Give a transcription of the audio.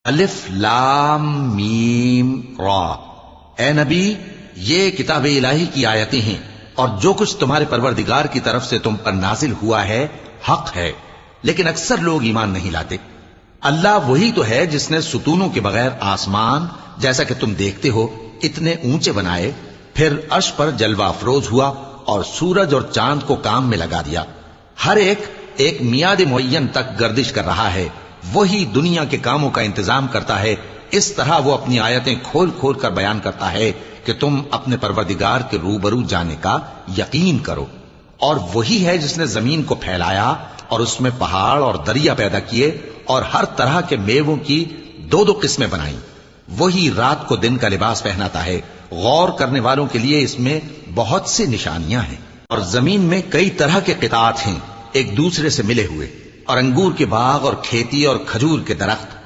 الف لام میم را۔ اے نبی، یہ کتاب الہی کی آیتیں ہیں اور جو کچھ تمہارے پروردگار کی طرف سے تم پر نازل ہوا ہے حق ہے، لیکن اکثر لوگ ایمان نہیں لاتے۔ اللہ وہی تو ہے جس نے ستونوں کے بغیر آسمان جیسا کہ تم دیکھتے ہو اتنے اونچے بنائے، پھر عرش پر جلوہ افروز ہوا اور سورج اور چاند کو کام میں لگا دیا۔ ہر ایک میعاد معین تک گردش کر رہا ہے۔ وہی دنیا کے کاموں کا انتظام کرتا ہے۔ اس طرح وہ اپنی آیتیں کھول کھول کر بیان کرتا ہے کہ تم اپنے پروردگار کے روبرو جانے کا یقین کرو۔ اور وہی ہے جس نے زمین کو پھیلایا اور اس میں پہاڑ اور دریا پیدا کیے اور ہر طرح کے میووں کی دو دو قسمیں بنائیں۔ وہی رات کو دن کا لباس پہناتا ہے۔ غور کرنے والوں کے لیے اس میں بہت سی نشانیاں ہیں۔ اور زمین میں کئی طرح کے قطعات ہیں ایک دوسرے سے ملے ہوئے، اور انگور کے باغ اور کھیتی اور کھجور کے درخت۔